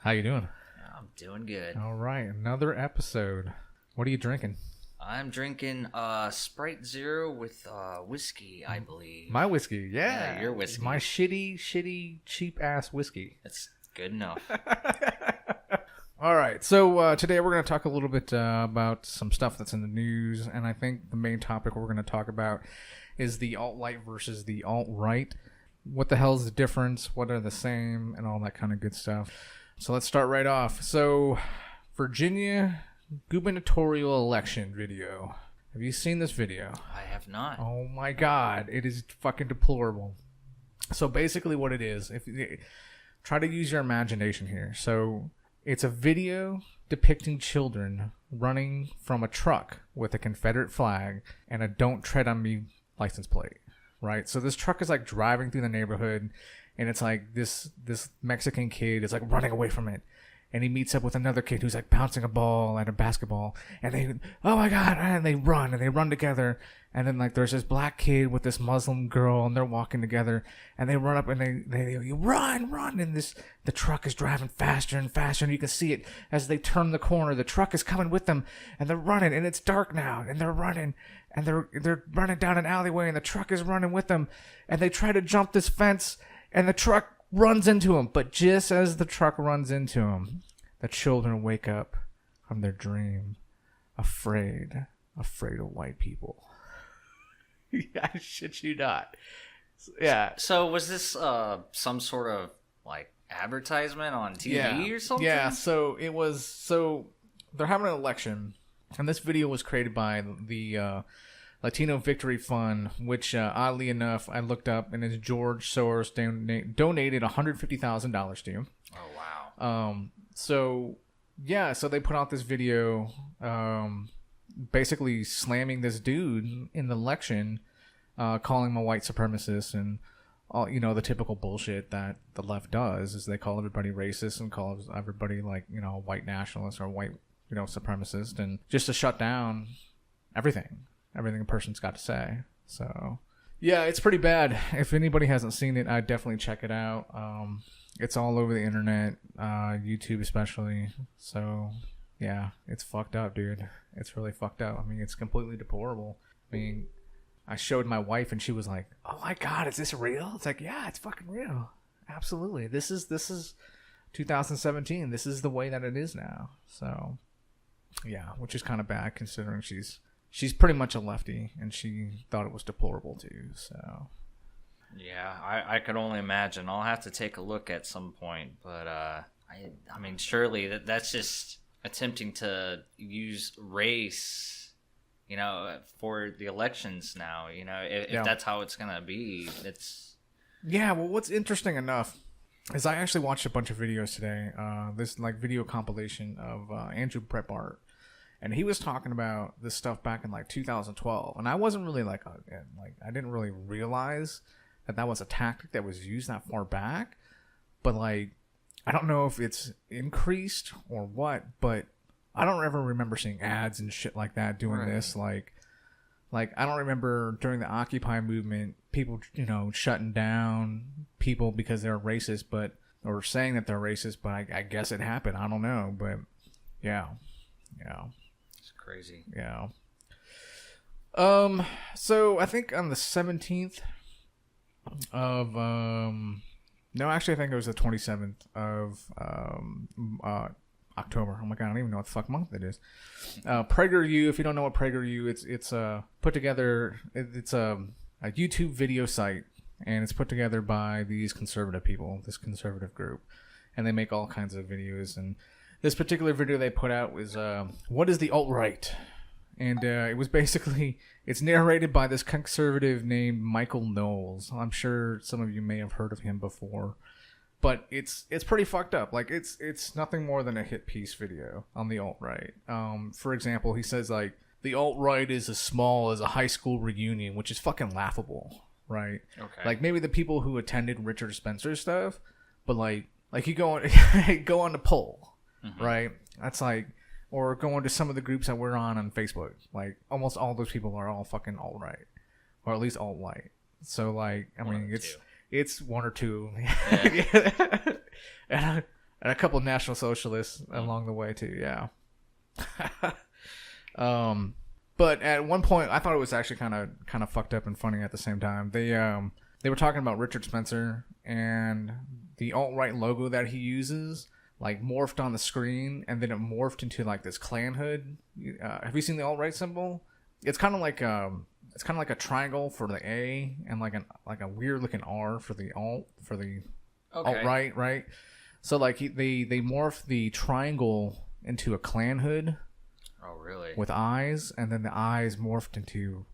How you doing? I'm doing good. All right, another episode. What are you drinking? I'm drinking Sprite Zero with whiskey, I believe. My whiskey, yeah. Your whiskey. My shitty, cheap-ass whiskey. That's good enough. All right, so today we're going to talk a little bit about some stuff that's in the news, and I think the main topic we're going to talk about is the alt-light versus the alt-right. What the hell is the difference? What are the same? And all that kind of good stuff. So let's start right off. So, Virginia gubernatorial election video. Have you seen this video? I have not. Oh my god, it is fucking deplorable. So basically what it is, if you try to use your imagination here. So it's a video depicting children running from a truck with a Confederate flag and a "Don't Tread on Me" license plate, right? So this truck is like driving through the neighborhood, and it's like this Mexican kid is like running away from it. And he meets up with another kid who's like bouncing a ball at a basketball. And they, oh my God, and they run together. And then like there's this black kid with this Muslim girl, and they're walking together. And they run up and they run. And the truck is driving faster and faster. And you can see it as they turn the corner. The truck is coming with them, and they're running. And it's dark now, and they're running. And they're running down an alleyway, and the truck is running with them. And they try to jump this fence, and the truck runs into him. But just as the truck runs into him, the children wake up from their dream, afraid of white people. Yeah, I shit you not. Yeah. So was this some sort of like advertisement on TV or something? Yeah. So it was. So they're having an election, and this video was created by the Latino Victory Fund, which oddly enough I looked up, and it's George Soros donated $150,000 to. Oh wow. So they put out this video, basically slamming this dude in the election, calling him a white supremacist, and all, the typical bullshit that the left does is they call everybody racist and call everybody like, white nationalist or white, supremacist, and just to shut down everything a person's got to say. So yeah, it's pretty bad. If anybody hasn't seen it, I'd definitely check it out. It's all over the internet, YouTube especially. So, yeah, it's fucked up, dude. It's really fucked up. I mean, it's completely deplorable. I mean, I showed my wife, and she was like, "Oh my God, is this real?" It's like, yeah, it's fucking real. Absolutely. This is 2017. This is the way that it is now. So, yeah, which is kind of bad considering she's pretty much a lefty, and she thought it was deplorable too. So. Yeah, I could only imagine. I'll have to take a look at some point, but I mean, surely that's just attempting to use race, for the elections now. If that's how it's gonna be, it's. Yeah, well, what's interesting enough is I actually watched a bunch of videos today. This like video compilation of Andrew Breitbart, and he was talking about this stuff back in like 2012, and I wasn't really like I didn't really realize that was a tactic that was used that far back. But like, I don't know if it's increased or what, but I don't ever remember seeing ads and shit like that doing this. Like I don't remember during the Occupy movement, people, shutting down people because they're racist, or saying that they're racist, but I guess it happened. I don't know, but yeah. It's crazy. Yeah. So I think on the 17th of no, actually I think it was the 27th of October. Oh my God, I don't even know what the fuck month it is. PragerU, if you don't know what PragerU, it's put together. It's a YouTube video site, and it's put together by these conservative people, this conservative group, and they make all kinds of videos. And this particular video they put out was what is the alt-right? And it was basically, it's narrated by this conservative named Michael Knowles. I'm sure some of you may have heard of him before, but it's pretty fucked up. Like it's nothing more than a hit piece video on the alt-right. For example, he says like the alt-right is as small as a high school reunion, which is fucking laughable, right? Okay. Like maybe the people who attended Richard Spencer's stuff, but like you go on go on the poll, right? That's like. Or going to some of the groups that we're on Facebook. Like, almost all those people are all fucking alt-right. Or at least alt-right. So, like, I mean, it's one or two. Yeah. And And a couple of National Socialists along the way too. Yeah. But at one point, I thought it was actually kind of fucked up and funny at the same time. They were talking about Richard Spencer and the alt-right logo that he uses, like morphed on the screen, and then it morphed into like this Klan hood. Have you seen the alt-right symbol? It's kind of like a triangle for the A and like a weird looking R for the alt-right, right? So like they morphed the triangle into a Klan hood. Oh, really? With eyes, and then the eyes morphed into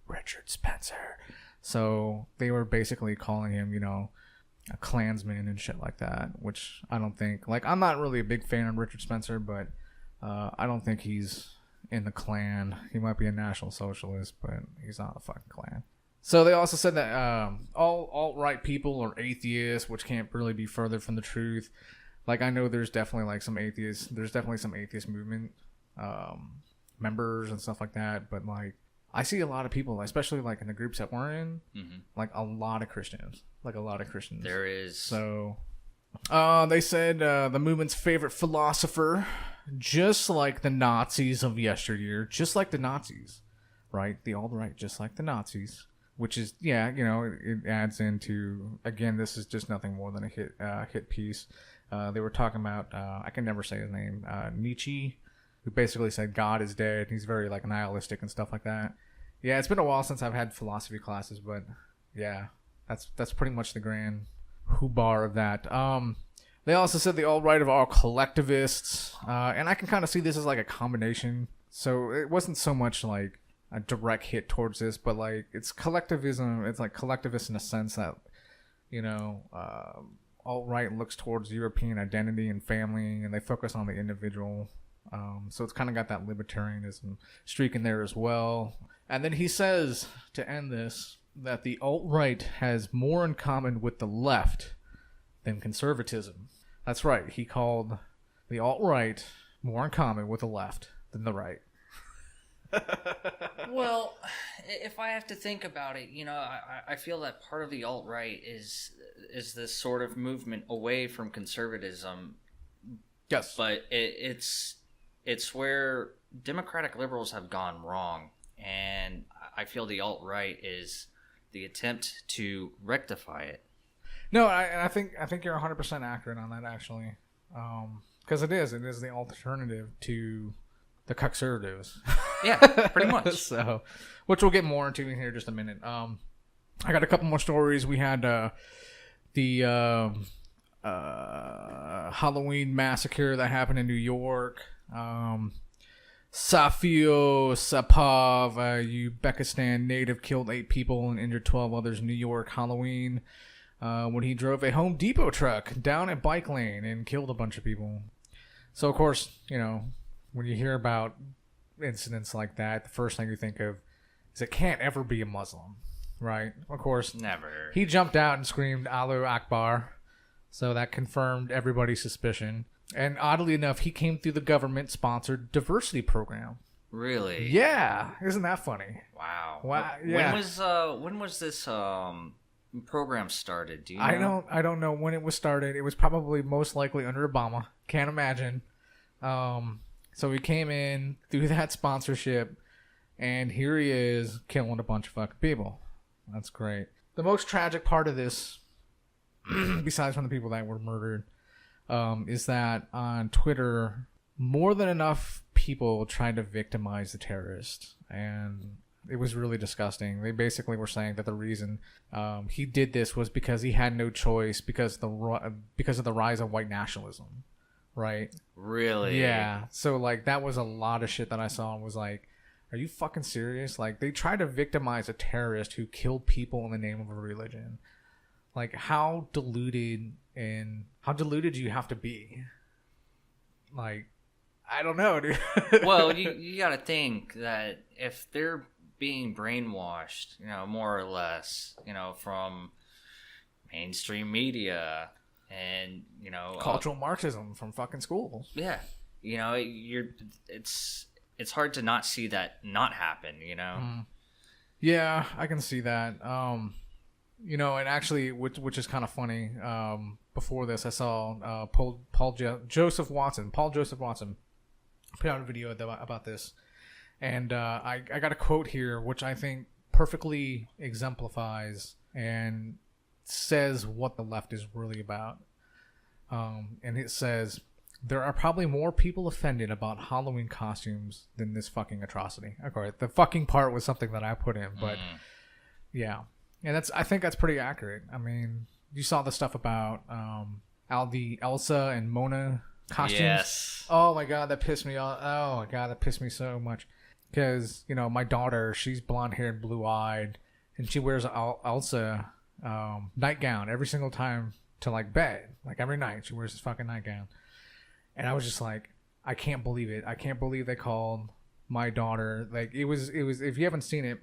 Richard Spencer. So they were basically calling him, a Klansman and shit like that, which I don't think... Like, I'm not really a big fan of Richard Spencer, but I don't think he's in the Klan. He might be a National Socialist, but he's not a fucking Klan. So they also said that all alt-right people are atheists, which can't really be further from the truth. Like, I know there's definitely like some atheists. There's definitely some atheist movement members and stuff like that, but like I see a lot of people, especially like in the groups that we're in, like a lot of Christians. There is. So they said the movement's favorite philosopher, just like the Nazis of yesteryear, just like the Nazis, right? The alt-right, just like the Nazis, which is, it adds into, again, this is just nothing more than a hit piece. They were talking about, I can never say his name, Nietzsche, who basically said God is dead. He's very like nihilistic and stuff like that. Yeah, it's been a while since I've had philosophy classes, but yeah, that's pretty much the grand hoo-bar of that. They also said the alt-right are all collectivists, and I can kind of see this as like a combination. So it wasn't so much like a direct hit towards this, but like it's collectivism. It's like collectivist in a sense that, alt-right looks towards European identity and family, and they focus on the individual. So it's kind of got that libertarianism streak in there as well. And then he says, to end this, that the alt-right has more in common with the left than conservatism. That's right. He called the alt-right more in common with the left than the right. Well, if I have to think about it, I feel that part of the alt-right is this sort of movement away from conservatism. Yes. But it's where democratic liberals have gone wrong, and I feel the alt-right is the attempt to rectify it. No, I think you're 100% accurate on that, actually, because it is the alternative to the conservatives. Yeah, pretty much. So, which we'll get more into in here in just a minute. I got a couple more stories. We had the Halloween massacre that happened in New York. Safio Sapov, Uzbekistan native, killed 8 people and injured 12 others in New York Halloween when he drove a Home Depot truck down a bike lane and killed a bunch of people. So, of course, when you hear about incidents like that, the first thing you think of is it can't ever be a Muslim, right? Of course, never. He jumped out and screamed Allahu Akbar, so that confirmed everybody's suspicion. And oddly enough, he came through the government-sponsored diversity program. Really? Yeah, isn't that funny? Wow. Yeah. When was this program started? Do you know? I don't know when it was started. It was probably most likely under Obama. Can't imagine. So he came in through that sponsorship, and here he is killing a bunch of fucking people. That's great. The most tragic part of this, besides from the people that were murdered, is that on Twitter, more than enough people tried to victimize the terrorist, and it was really disgusting. They basically were saying that the reason he did this was because he had no choice because of the rise of white nationalism, right? Really? Yeah. So like that was a lot of shit that I saw and was like, are you fucking serious? Like they tried to victimize a terrorist who killed people in the name of a religion. Like how deluded do you have to be? Like, I don't know, dude. Well, you got to think that if they're being brainwashed, more or less, from mainstream media and, cultural Marxism from fucking school. Yeah. It's hard to not see that not happen, Yeah, I can see that. And actually, which is kind of funny, before this, I saw Paul Joseph Watson put out a video about this, and I got a quote here which I think perfectly exemplifies and says what the left is really about. And it says, there are probably more people offended about Halloween costumes than this fucking atrocity. Okay, the fucking part was something that I put in, but yeah. And I think that's pretty accurate. I mean, you saw the stuff about the Elsa and Mona costumes. Yes. Oh my god, that pissed me off. Oh my god, that pissed me so much. Because, you know, my daughter, she's blonde haired, blue eyed, and she wears an Elsa nightgown every single time to like bed. Like every night she wears this fucking nightgown. And I was just like, I can't believe it. I can't believe they called my daughter. Like it was if you haven't seen it,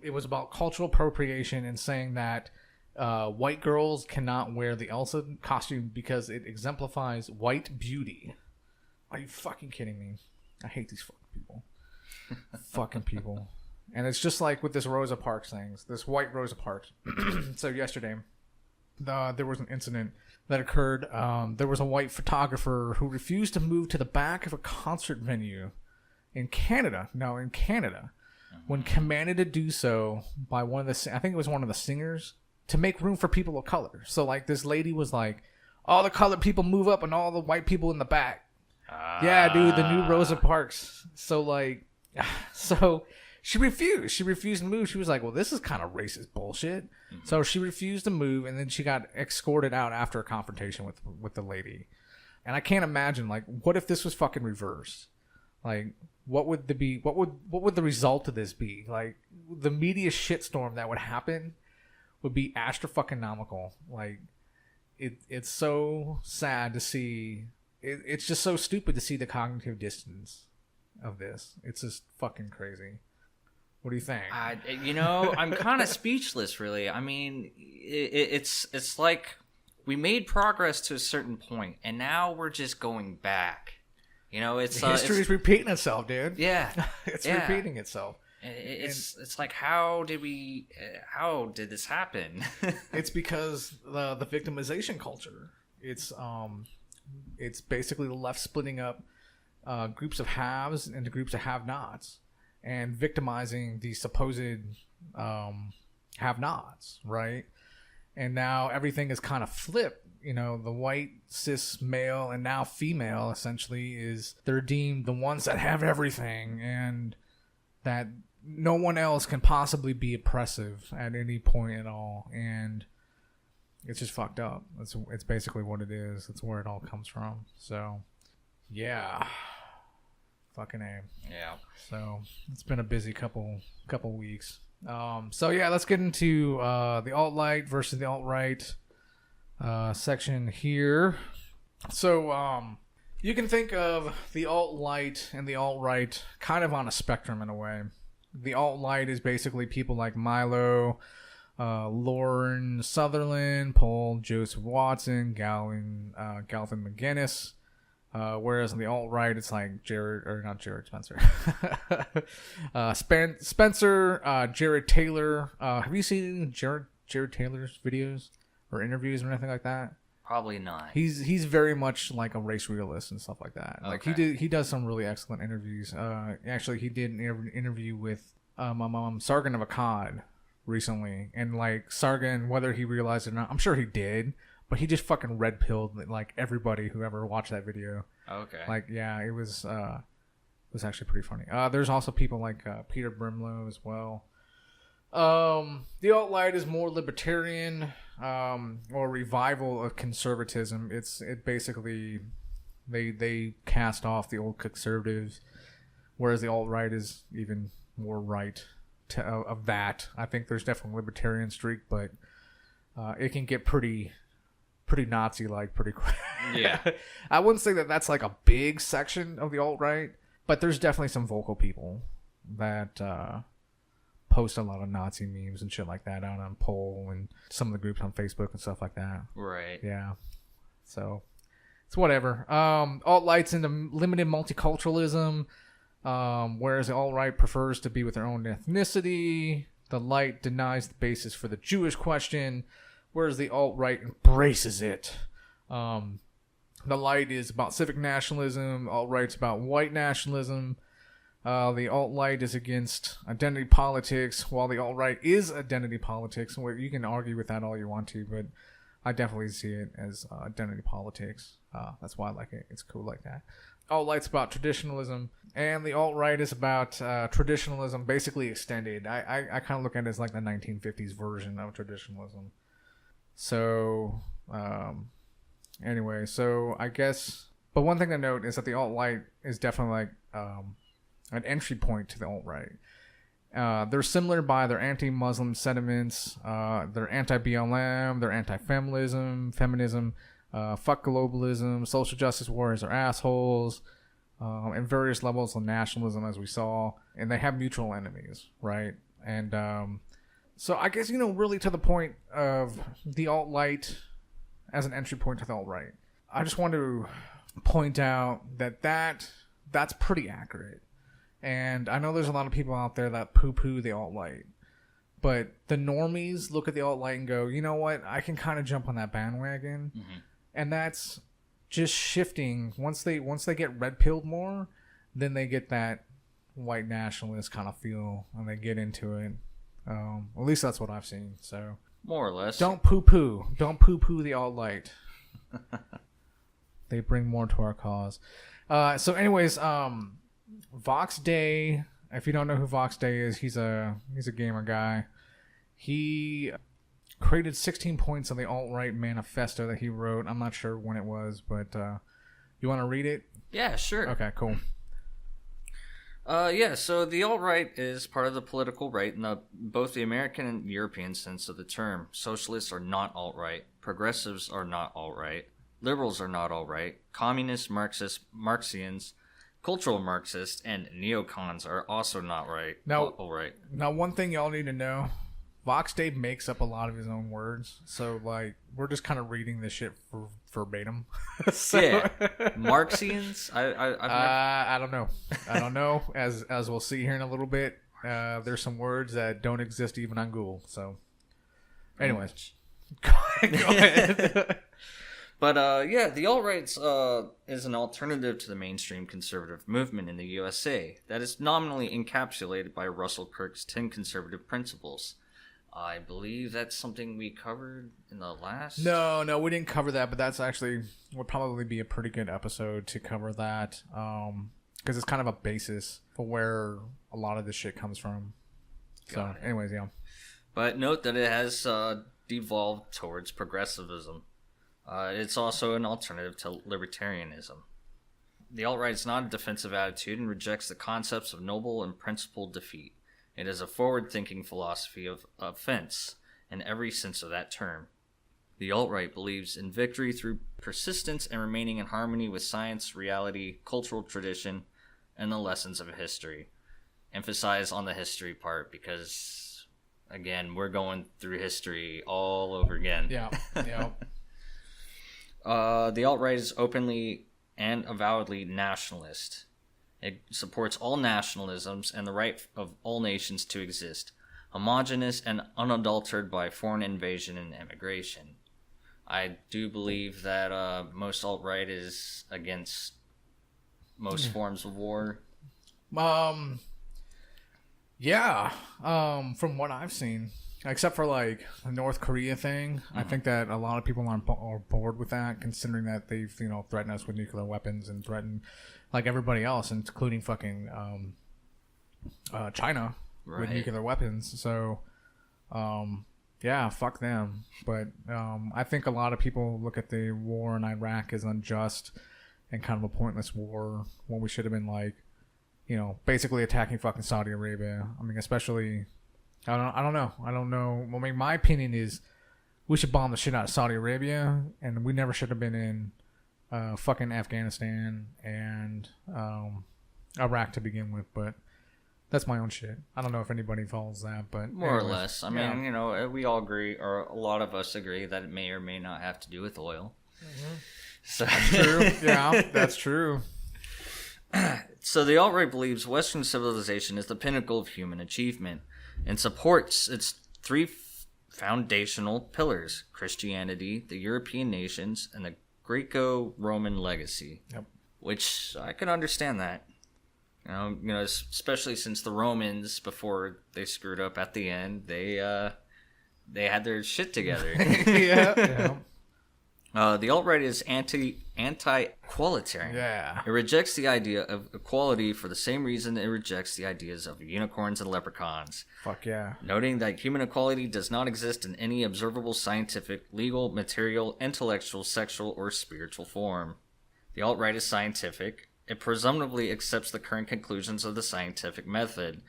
it was about cultural appropriation and saying that white girls cannot wear the Elsa costume because it exemplifies white beauty. Are you fucking kidding me? I hate these fucking people. Fucking people. And it's just like with this Rosa Parks things, this white Rosa Parks. So yesterday, there was an incident that occurred. There was a white photographer who refused to move to the back of a concert venue in Canada. No, in Canada, when commanded to do so by one of the, I think it was one of the singers, to make room for people of color. So like this lady was like, all the colored people move up and all the white people in the back. Yeah, dude, the new Rosa Parks. So like, so she refused. She refused to move. She was like, well, this is kind of racist bullshit. Mm-hmm. So she refused to move, and then she got escorted out after a confrontation with the lady. And I can't imagine, like, what if this was fucking reversed? Like, what would the result of this be? Like, the media shitstorm that would happen would be astro-fucking-nomical. Like, it's so sad to see. It's just so stupid to see the cognitive distance of this. It's just fucking crazy. What do you think? I'm kind of speechless, really. I mean, it's like we made progress to a certain point, and now we're just going back. You know, history is repeating itself, dude. Yeah, it's repeating itself. It's like, how did this happen? It's because the victimization culture. It's basically the left splitting up groups of haves into groups of have-nots and victimizing the supposed have-nots, right? And now everything is kind of flipped. You know, the white cis male and now female essentially they're deemed the ones that have everything, and that no one else can possibly be oppressive at any point at all. And it's just fucked up. It's basically what it is. It's where it all comes from. So, yeah. Fucking A. Yeah. So, it's been a busy couple weeks. So, yeah, let's get into the alt-light versus the alt-right section here. So, you can think of the alt-light and the alt-right kind of on a spectrum in a way. The alt-light is basically people like Milo, Lauren Sutherland, Paul Joseph Watson, Galvin McGinnis. Whereas on the alt-right, it's like Spencer, Jared Taylor. Have you seen Jared Taylor's videos or interviews or anything like that? Probably not. He's very much like a race realist and stuff like that. Okay. Like he does some really excellent interviews. Actually, he did an interview with Sargon of Akkad recently, and like Sargon, whether he realized it or not, I'm sure he did, but he just fucking red pilled like everybody who ever watched that video. Okay. Like, yeah, it was actually pretty funny. There's also people like Peter Brimlow as well. The alt-right is more libertarian, or revival of conservatism. It basically they cast off the old conservatives, whereas the alt-right is even more right of that. I think there's definitely a libertarian streak, but it can get pretty Nazi-like pretty quick. Yeah. I wouldn't say that that's like a big section of the alt-right, but there's definitely some vocal people that post a lot of Nazi memes and shit like that out on Poll and some of the groups on Facebook and stuff like that. Right. Yeah. So it's whatever. Alt-right's into limited multiculturalism, whereas the alt-right prefers to be with their own ethnicity. The light denies the basis for the Jewish question, whereas the alt-right embraces it. The light is about civic nationalism. Alt-right's about white nationalism. The alt-right is against identity politics, while the alt-right is identity politics. You can argue with that all you want to, but I definitely see it as identity politics. That's why I like it. It's cool like that. Alt-right's about traditionalism, and the alt-right is about traditionalism basically extended. I kind of look at it as like the 1950s version of traditionalism. So, anyway, so I guess... But one thing to note is that the alt-right is definitely like an entry point to the alt-right. They're similar by their anti-Muslim sentiments, they're anti-BLM, they're anti-feminism, fuck globalism, social justice warriors are assholes, and various levels of nationalism, as we saw, and they have mutual enemies, right? And so I guess, really to the point of the alt-right as an entry point to the alt-right, I just want to point out that's pretty accurate. And I know there's a lot of people out there that poo-poo the alt-right, but the normies look at the alt-right and go, you know what, I can kind of jump on that bandwagon. Mm-hmm. And that's just shifting. Once they get red-pilled more, then they get that white nationalist kind of feel, and they get into it. At least that's what I've seen. So more or less. Don't poo-poo the alt-right. They bring more to our cause. So anyways, Vox Day, if you don't know who Vox Day is, he's a gamer guy. He created 16 points on the alt-right manifesto that he wrote. I'm not sure when it was, but you want to read it? Yeah, sure. Okay, cool. So the alt-right is part of the political right in both the American and European sense of the term. Socialists are not alt-right. Progressives are not alt-right. Liberals are not alt-right. Communists, Marxists, Marxians, cultural Marxists, and neocons are also not alt-right. Now, one thing y'all need to know, Vox Day makes up a lot of his own words, so like we're just kind of reading this shit verbatim. So, yeah, Marxians. I don't know. I don't know. As we'll see here in a little bit, there's some words that don't exist even on Google. So, anyways, go ahead. But the alt-right is an alternative to the mainstream conservative movement in the USA that is nominally encapsulated by Russell Kirk's 10 conservative principles. I believe that's something we covered in the last... No, we didn't cover that, but that's actually would probably be a pretty good episode to cover that, because it's kind of a basis for where a lot of this shit comes from. So, anyways, yeah. But note that it has devolved towards progressivism. It's also an alternative to libertarianism. The alt-right is not a defensive attitude and rejects the concepts of noble and principled defeat. It is a forward-thinking philosophy of offense in every sense of that term. The alt-right believes in victory through persistence and remaining in harmony with science, reality, cultural tradition, and the lessons of history. Emphasize on the history part because, again, we're going through history all over again. Yeah. The alt-right is openly and avowedly nationalist. It supports all nationalisms and the right of all nations to exist, homogeneous and unadulterated by foreign invasion and immigration. I do believe that most alt-right is against most forms of war. Yeah. From what I've seen, except for like the North Korea thing, I think that a lot of people are bored with that, considering that they've threatened us with nuclear weapons and threatened like everybody else, including fucking China with nuclear weapons. So yeah, fuck them. But I think a lot of people look at the war in Iraq as unjust and kind of a pointless war when we should have been like, basically attacking fucking Saudi Arabia. I mean, especially. I don't know. I mean, my opinion is we should bomb the shit out of Saudi Arabia, and we never should have been in fucking Afghanistan and Iraq to begin with. But that's my own shit. I don't know if anybody follows that, but more or less. I mean, we all agree, or a lot of us agree, that it may or may not have to do with oil. Mm-hmm. So that's true. Yeah, that's true. So the alt-right believes Western civilization is the pinnacle of human achievement and supports its three foundational pillars: Christianity, the European nations, and the Greco-Roman legacy. Yep. Which I can understand that. You know, especially since the Romans, before they screwed up at the end, they had their shit together. Yeah. The alt-right is anti-equalitarian. Yeah. It rejects the idea of equality for the same reason it rejects the ideas of unicorns and leprechauns. Fuck yeah. Noting that human equality does not exist in any observable scientific, legal, material, intellectual, sexual, or spiritual form. The alt-right is scientific. It presumably accepts the current conclusions of the scientific method.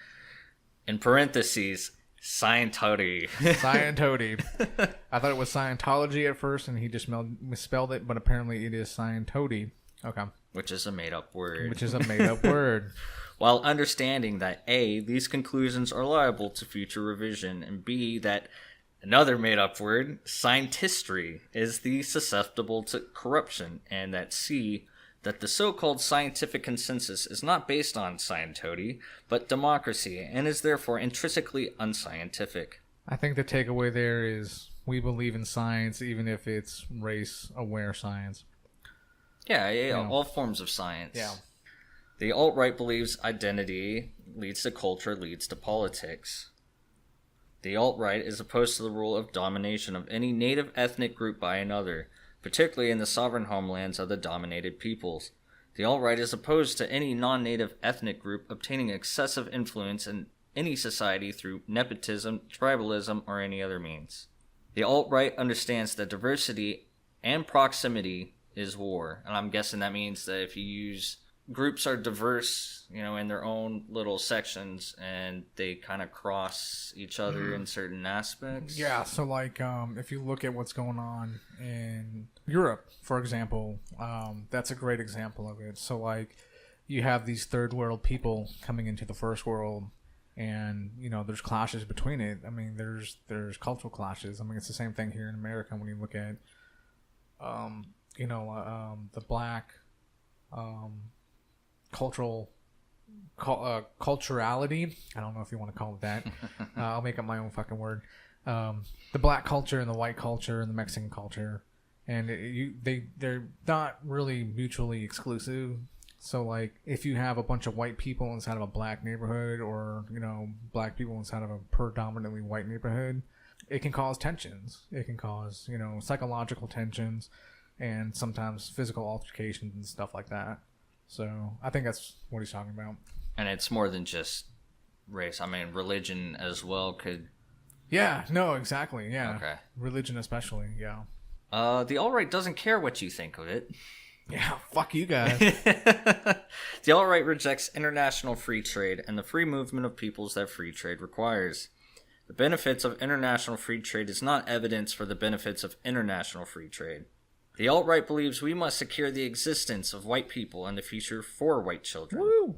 In parentheses, Scientology. Scientology. I thought it was Scientology at first, and he just misspelled it, but apparently it is Scientology. Okay. Which is a made-up word. Which is a made-up word. While understanding that A, these conclusions are liable to future revision, and B, that another made-up word, scientistry, is the susceptible to corruption, and that C, that the so-called scientific consensus is not based on Scientology, but democracy, and is therefore intrinsically unscientific. I think the takeaway there is we believe in science, even if it's race-aware science. Yeah, all forms of science. Yeah. The alt-right believes identity leads to culture, leads to politics. The alt-right is opposed to the rule of domination of any native ethnic group by another, particularly in the sovereign homelands of the dominated peoples. The alt-right is opposed to any non-native ethnic group obtaining excessive influence in any society through nepotism, tribalism, or any other means. The alt-right understands that diversity and proximity is war, and I'm guessing that means that if you use groups are diverse, you know, in their own little sections, and they kind of cross each other in certain aspects. Yeah, so like if you look at what's going on in Europe, for example, that's a great example of it. So like you have these third world people coming into the first world, and you know there's clashes between it. I mean, there's cultural clashes. I mean, it's the same thing here in America when you look at the black culturality. I don't know if you want to call it that. I'll make up my own fucking word. The black culture and the white culture and the Mexican culture, and they're not really mutually exclusive. So like if you have a bunch of white people inside of a black neighborhood, or you know black people inside of a predominantly white neighborhood, it can cause tensions. It can cause, you know, psychological tensions and sometimes physical altercations and stuff like that. So I think that's what he's talking about. And it's more than just race. I mean, religion as well could... Yeah, no, exactly, yeah. Okay. Religion especially, yeah. The alt-right doesn't care what you think of it. Yeah, fuck you guys. The alt-right rejects international free trade and the free movement of peoples that free trade requires. The benefits of international free trade is not evidence for the benefits of international free trade. The alt-right believes we must secure the existence of white people and the future for white children. Woo!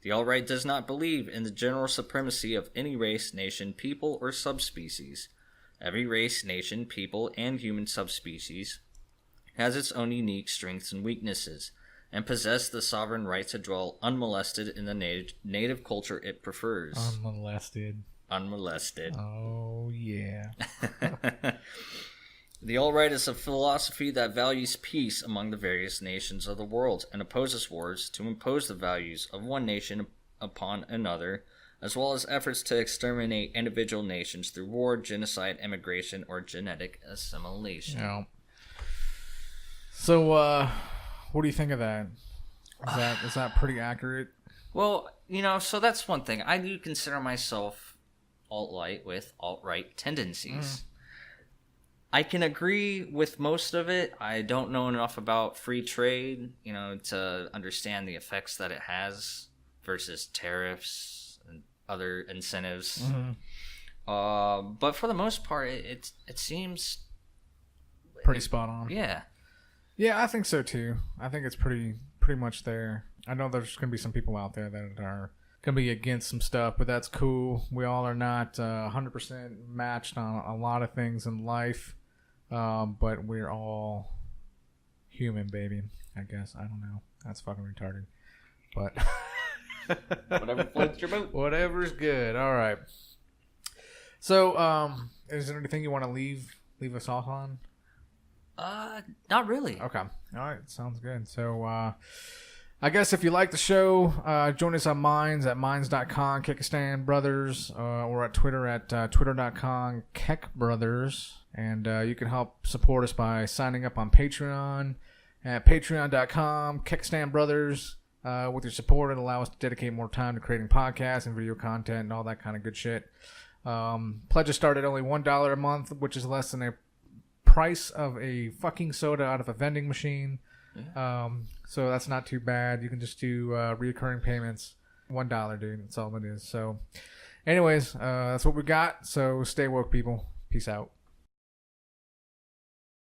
The alt-right does not believe in the general supremacy of any race, nation, people, or subspecies. Every race, nation, people, and human subspecies has its own unique strengths and weaknesses, and possess the sovereign right to dwell unmolested in the native culture it prefers. Unmolested. Oh, yeah. The alt-right is a philosophy that values peace among the various nations of the world and opposes wars to impose the values of one nation upon another, as well as efforts to exterminate individual nations through war, genocide, immigration, or genetic assimilation. Yeah. So, what do you think of that? Is that pretty accurate? Well, you know, so that's one thing. I do consider myself alt-right with alt-right tendencies. I can agree with most of it. I don't know enough about free trade, you know, to understand the effects that it has versus tariffs and other incentives. But for the most part, it seems pretty spot on. Yeah. Yeah, I think so too. I think it's pretty much there. I know there's going to be some people out there that are going to be against some stuff, but that's cool. We all are not 100% matched on a lot of things in life. But we're all human, baby. I guess. I don't know. That's fucking retarded. But whatever floats your boat. Whatever's good. All right. So, is there anything you want to leave us off on? Not really. Okay. All right. Sounds good. So, I guess if you like the show, join us on Minds at minds.com, Kickstand Brothers, or at Twitter at twitter.com, Keckbrothers. And you can help support us by signing up on Patreon at patreon.com, Kickstand Brothers. With your support, it'll allow us to dedicate more time to creating podcasts and video content and all that kind of good shit. Pledges start at only $1 a month, which is less than a price of a fucking soda out of a vending machine. Yeah. So that's not too bad. You can just do recurring payments. $1, dude. That's all it is. So anyways, that's what we got. So stay woke, people. Peace out.